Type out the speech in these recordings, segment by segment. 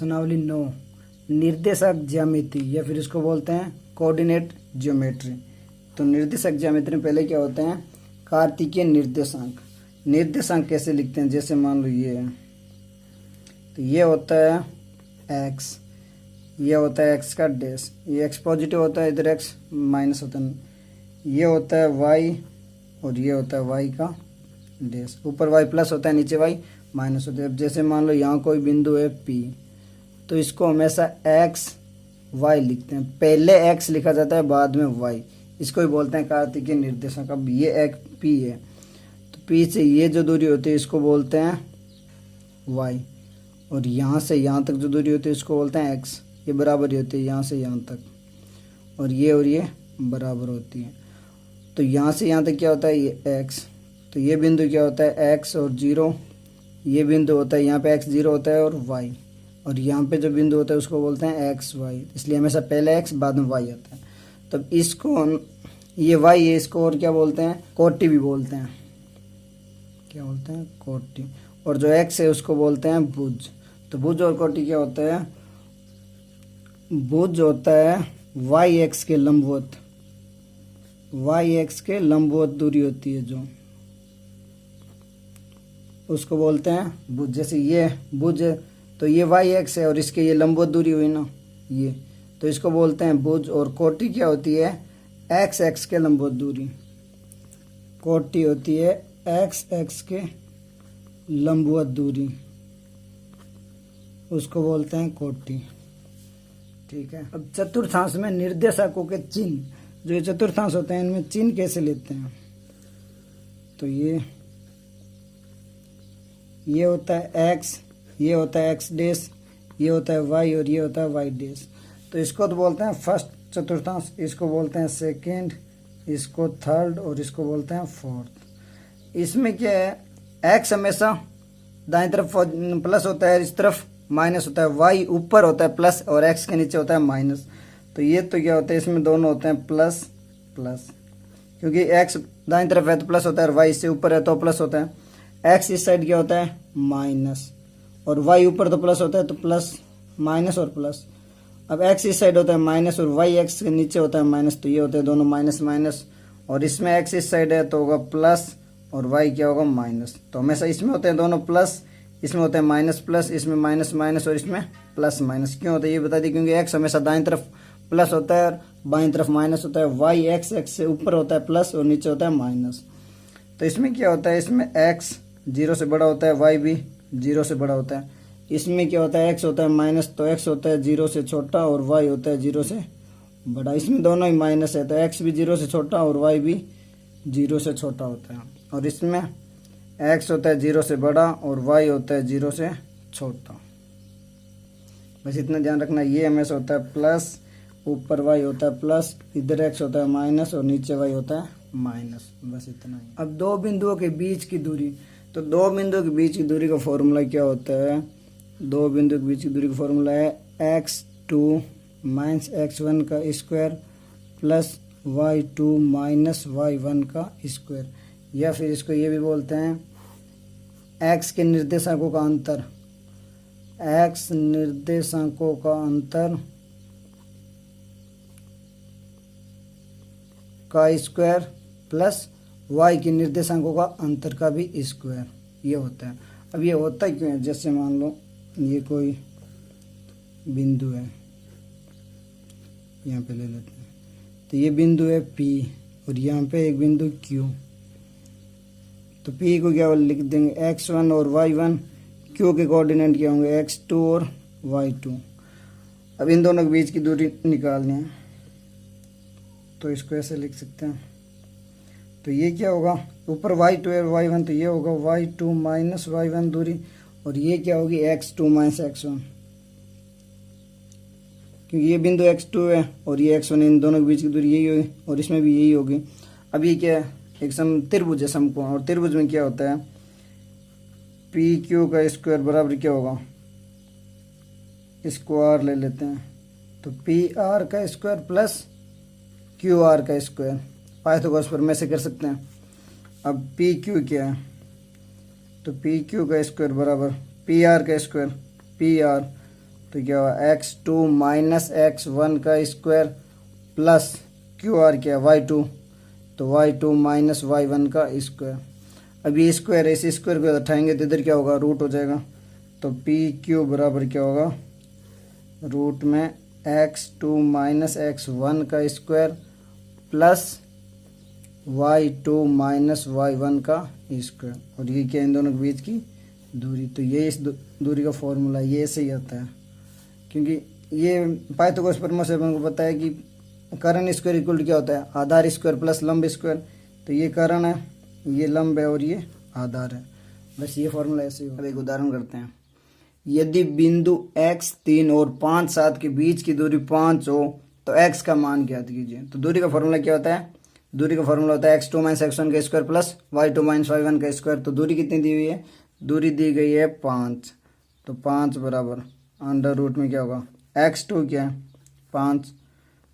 प्रश्नावली 9 निर्देशक ज्यामिति या फिर इसको बोलते हैं कोऑर्डिनेट ज्योमेट्री। तो निर्देशक ज्यामिति में पहले क्या होते हैं कार्तिकीय निर्देशांक। निर्देशांक कैसे लिखते हैं, जैसे मान लो ये है, तो ये होता है एक्स, ये होता है एक्स का डैश, ये एक्स पॉजिटिव होता है, इधर एक्स माइनस होता है, ये होता है वाई और ये होता है वाई का डैश, ऊपर वाई प्लस होता है नीचे वाई माइनस होता है। अब जैसे मान लो यहाँ कोई बिंदु है पी, तो इसको हमेशा एक्स वाई लिखते हैं, पहले एक्स लिखा जाता है बाद में वाई, इसको ही बोलते हैं कार्तिकीय निर्देशांक। अब ये एक पी है, तो पी से ये जो दूरी होती है इसको बोलते हैं वाई, और यहाँ से यहाँ तक जो दूरी होती है इसको बोलते हैं एक्स, ये बराबर ही होती है यहाँ से यहाँ तक, और ये बराबर होती है। तो यहाँ से यहाँ तक क्या होता है ये एक्स, तो ये बिंदु क्या होता है एक्स और जीरो, ये बिंदु होता है यहाँ पे एक्स जीरो होता है और वाई, और यहाँ पे जो बिंदु होता है उसको बोलते हैं एक्स वाई, इसलिए हमेशा पहले एक्स बाद में वाई आता है। तब इसको ये वाई है, इसको और क्या बोलते हैं कोटि भी बोलते हैं, क्या बोलते हैं कोटि, और जो एक्स है उसको बोलते हैं भुज। तो भुज और कोटि क्या होता है, भुज होता है वाई एक्स के लंबवत, वाई एक्स के लंबवत दूरी होती है जो, उसको बोलते हैं भुज। जैसे ये भुज है तो ये वाई एक्स है और इसके ये लंबवत दूरी हुई ना ये, तो इसको बोलते हैं भुज। और कोटि क्या होती है एक्स एक्स के लंबवत दूरी, कोटि होती है एक्स एक्स के लंबवत दूरी, उसको बोलते हैं कोटि। ठीक है। अब चतुर्थांश में निर्देशांकों के चिन्ह, जो ये चतुर्थांश होते हैं इनमें चिन्ह कैसे लेते हैं, तो ये होता है एक्स, ये होता है एक्स डैश, ये होता है वाई और ये होता है वाई डैश। तो इसको तो बोलते हैं फर्स्ट चतुर्थांश, इसको बोलते हैं सेकेंड, इसको थर्ड और इसको बोलते हैं फोर्थ। इसमें क्या है एक्स हमेशा दाईं तरफ प्लस होता है, इस तरफ माइनस होता है, वाई ऊपर होता है प्लस और एक्स के नीचे होता है माइनस। तो ये तो क्या होता है इसमें दोनों होते हैं प्लस प्लस, क्योंकि एक्स दाईं तरफ है तो प्लस होता है और वाई इससे ऊपर है तो प्लस होता है। एक्स इस साइड क्या होता है माइनस, और वाई ऊपर तो प्लस होता है तो प्लस माइनस और प्लस। अब एक्स इस साइड होता है माइनस और वाई एक्स के नीचे होता है माइनस, तो ये होते हैं दोनों माइनस माइनस, और इसमें एक्स इस साइड है तो होगा प्लस और वाई क्या होगा माइनस। तो हमेशा इसमें होते हैं दोनों प्लस, इसमें होता है माइनस प्लस, इसमें माइनस माइनस और इसमें प्लस माइनस। क्यों होता है ये बता दी, क्योंकि एक्स हमेशा दाईं तरफ प्लस होता है और बाईं तरफ माइनस होता है। वाई एक्स एक्स से ऊपर होता है प्लस और नीचे होता है माइनस। तो इसमें क्या होता है, इसमें एक्स जीरो से बड़ा होता है, वाई भी जीरो से बड़ा होता है। इसमें क्या होता है एक्स होता है माइनस, तो एक्स होता है जीरो से छोटा और वाई होता है जीरो से बड़ा। इसमें दोनों ही माइनस है तो एक्स भी जीरो से छोटा और वाई भी जीरो से छोटा होता है। और इसमें एक्स होता है जीरो से बड़ा और वाई होता है जीरो से छोटा। बस इतना ध्यान रखना, ये हमेशा होता है प्लस, ऊपर वाई होता है प्लस, इधर एक्स होता है माइनस और नीचे वाई होता है माइनस, बस इतना ही। अब दो बिंदुओं के बीच की दूरी, तो दो बिंदुओं के बीच की दूरी का फॉर्मूला क्या होता है, दो बिंदु के बीच की दूरी का फॉर्मूला है x2 माइनस x1 का square plus y2 minus y1 का स्क्वायर, या फिर इसको ये भी बोलते हैं x के निर्देशांकों का अंतर, x निर्देशांकों का अंतर का स्क्वायर प्लस y के निर्देशांकों का अंतर का भी स्क्वायर, ये होता है। अब ये होता क्यों है, जैसे मान लो ये कोई बिंदु है, यहाँ पे ले लेते हैं, तो ये बिंदु है P और यहाँ पे एक बिंदु Q। तो P को क्या लिख देंगे x1 और y1, Q के कोऑर्डिनेट क्या होंगे x2 और y2। अब इन दोनों के बीच की दूरी निकालनी है, तो इसको ऐसे लिख सकते हैं। तो ये क्या होगा, ऊपर y2 और y1, तो ये होगा y2 माइनस y1 दूरी, और ये क्या होगी x2 माइनस x1, क्योंकि ये बिंदु x2 है और ये x1, इन दोनों के बीच की दूरी यही होगी और इसमें भी यही होगी। अब ये क्या है, एक त्रिभुज है समकोण, और त्रिभुज में क्या होता है पी क्यू का स्क्वायर बराबर क्या होगा, इसको r ले लेते हैं, तो पी आर का स्क्वायर प्लस क्यू आर का स्क्वायर, पाइथागोरस प्रमेय से कर सकते हैं। अब पी क्यू क्या है, तो पी क्यू का स्क्वायर बराबर पी आर का स्क्वायर, पी आर तो क्या होगा x2 माइनस x1 का स्क्वायर प्लस क्यू आर क्या है y2, तो y2 माइनस y1 का स्क्वायर। अब ये स्क्वायर है, इस स्क्वायर को उठाएंगे तो इधर क्या होगा रूट हो जाएगा, तो पी क्यू बराबर क्या होगा रूट में x2 माइनस x1 का square plus y2 minus y1 का स्क्वायर, और ये क्या इन दोनों के बीच की दूरी। तो ये इस दूरी का फॉर्मूला ये ऐसे ही आता है, क्योंकि ये पाइथागोरस प्रमेय से हमको पता है कि कर्ण स्क्वायर इक्वल टू क्या होता है आधार स्क्वायर प्लस लंब स्क्वायर। तो ये कर्ण है, ये लंब है और ये आधार है, बस ये फॉर्मूला ऐसे ही। अब एक उदाहरण करते हैं। यदि बिंदु x 3 और 5 7 के बीच की दूरी 5 हो तो x का मान ज्ञात कीजिए। तो दूरी का फॉर्मूला क्या होता है, दूरी का फॉर्मूला होता है x2 माइनस x1 का square plus y2 minus y1 का स्क्वायर। तो दूरी कितनी दी हुई है, दूरी दी गई है 5, तो 5 बराबर अंडर रूट में क्या होगा x2 क्या है 5,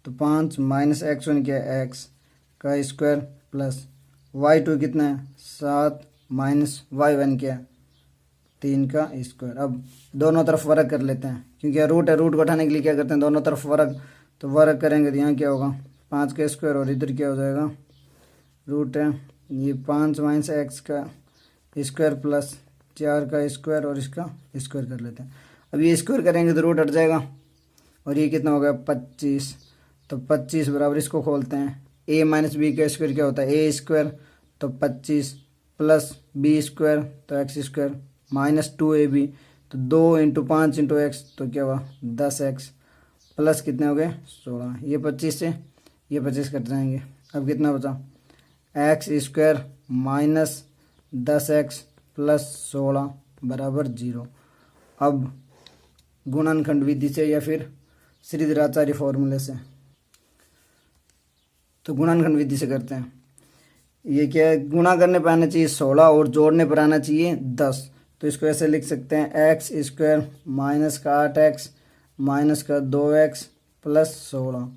तो 5 माइनस x1 क्या है x का स्क्वायर प्लस y2 कितना है 7 माइनस y1 क्या है 3 का स्क्वायर। अब दोनों तरफ वर्ग कर लेते हैं, क्योंकि रूट है, रूट को उठाने के लिए क्या करते हैं दोनों तरफ वर्ग। तो वर्ग करेंगे तो यहाँ क्या होगा 5 का स्क्वायर और इधर क्या हो जाएगा रूट है ये 5 माइनस x का स्क्वायर प्लस 4 का स्क्वायर और इसका स्क्वायर कर लेते हैं। अब ये स्क्वायर करेंगे तो रूट हट जाएगा और ये कितना हो गया 25, तो 25 बराबर इसको खोलते हैं a माइनस बी का स्क्वायर क्या होता है a स्क्वायर, तो 25 प्लस बी स्क्वायर तो एक्स स्क्वायर माइनस 2ab, तो 2 इंटू 5 इंटू एक्स तो क्या हुआ 10x प्लस कितने हो गए 16, ये 25 से ये 25 कट जाएंगे। अब कितना बचा x square minus 10x plus 16 बराबर 0। अब गुणनखंड विधि से या फिर श्रीधराचार्य फॉर्मूले से, तो गुणनखंड विधि से करते हैं। ये क्या है गुणा करने पर आना चाहिए 16 और जोड़ने पर आना चाहिए 10। तो इसको ऐसे लिख सकते हैं एक्स स्क्वायर माइनस का 8x माइनस का 2x प्लस 16।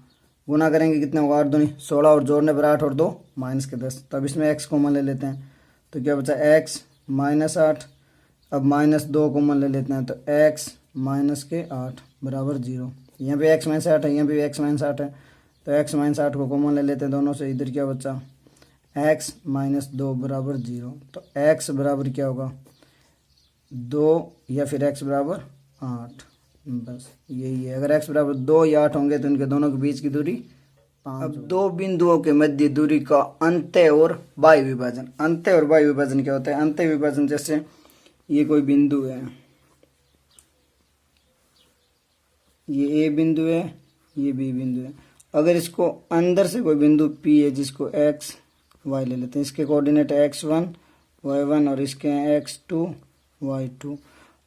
गुना करेंगे कितना होगा 8 दूनी 16 और जोड़ने पर 8 और 2 माइनस के 10। तो अब इसमें x कॉमन ले लेते हैं, तो क्या बचा x माइनस 8, अब माइनस 2 कॉमन ले लेते हैं, तो x माइनस के 8 बराबर 0। यहाँ पे x माइनस 8 है, यहाँ पे x माइनस 8 है, तो x माइनस 8 को कॉमन ले लेते हैं दोनों से। इधर क्या बचा x माइनस 2 बराबर 0। तो x बराबर क्या होगा 2 या फिर x बराबर 8, बस यही है। अगर x बराबर 2 या 8 होंगे तो इनके दोनों के बीच की दूरी 5। अब दो बिंदुओं के मध्य दूरी का अंत्य और बाह्य विभाजन। अंत्य और बाह्य विभाजन क्या होता है, अंत्य विभाजन जैसे ये कोई बिंदु है, ये a बिंदु है, ये b बिंदु है। अगर इसको अंदर से कोई बिंदु p है जिसको x y ले लेते हैं, इसके कोऑर्डिनेट है x1 y1 और इसके हैं x2 y2।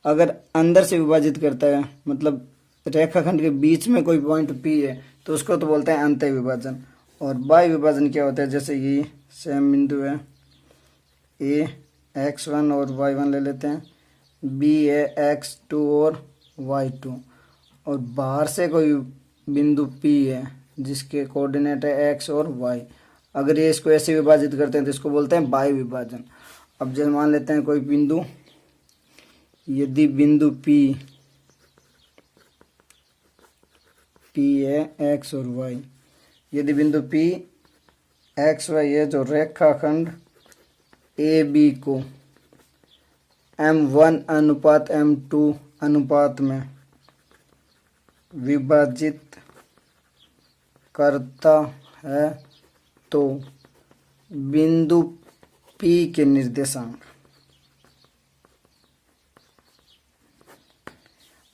अगर अंदर से विभाजित करता है मतलब रेखाखंड के बीच में कोई पॉइंट p है तो उसको तो बोलते हैं अंत्य विभाजन। और बाह्य विभाजन क्या होता है, जैसे ये सेम बिंदु है a x1 और y1 ले लेते हैं, b है x2 और y2, और बाहर से कोई बिंदु p है जिसके कोऑर्डिनेट है x और y। अगर ये इसको ऐसे विभाजित करते हैं तो इसको बोलते हैं बाह्य विभाजन। अब जैसे मान लेते हैं कोई बिंदु, यदि बिंदु P है x और y, यदि बिंदु P x y है जो रेखाखंड AB को m1 अनुपात m2 अनुपात में विभाजित करता है, तो बिंदु P के निर्देशांक,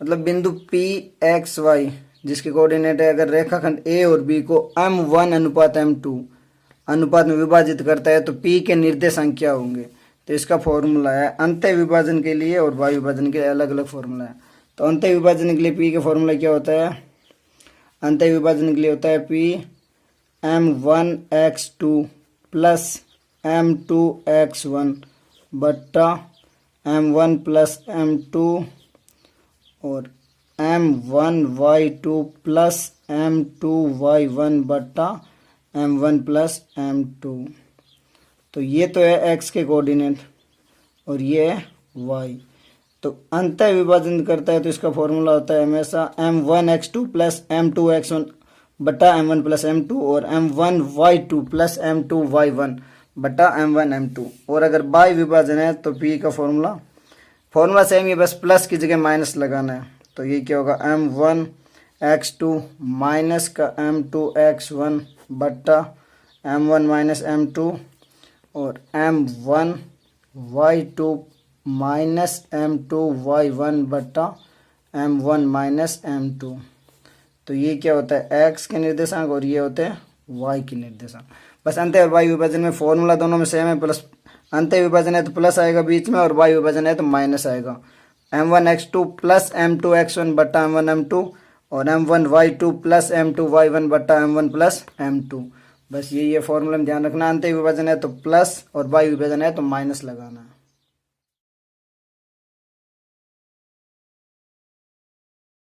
मतलब बिंदु P x y जिसके कोऑर्डिनेट है, अगर रेखाखंड A और B को m1 अनुपात m2 अनुपात में विभाजित करता है तो P के निर्देशांक क्या होंगे। तो इसका फॉर्मूला है अंत्य विभाजन के लिए और बाह्य विभाजन के लिए अलग अलग फॉर्मूला है। तो अंत्य विभाजन के लिए P का फॉर्मूला क्या होता है, अंत्य विभाजन के लिए होता है P m1 x2 plus m2 x1 बट्टा m1 प्लस m2 और m1 y2 plus m2 y1 बट्टा m1 प्लस m2। तो ये तो है x के कोऑर्डिनेट और ये है y। तो अंत विभाजन करता है तो इसका फॉर्मूला होता है हमेशा m1x2 प्लस m2x1 बटा m1 प्लस m2 और m1y2 प्लस m2y1 बटा m1 m2। और अगर बाय विभाजन है तो p का फॉर्मूला सेम ही, बस प्लस की जगह माइनस लगाना है। तो ये क्या होगा m1x2 माइनस का m2x1 बटा m1 माइनस m2 और m1y2 माइनस m2y1 बटा m1 माइनस m2। तो ये क्या होता है x के निर्देशांक और ये होते हैं y के निर्देशांक। बस अंत और y विभाजन में फॉर्मूला दोनों में सेम है, प्लस अंत विभाजन है तो प्लस आएगा बीच में और y विभाजन है तो माइनस आएगा। m1x2 प्लस m2x1 बटा m1 m2 और m1y2 प्लस m2y1 बटा m1 प्लस m2। बस ये फॉर्मूला में ध्यान रखना, अंत विभाजन है तो प्लस और y विभाजन है तो माइनस लगाना है।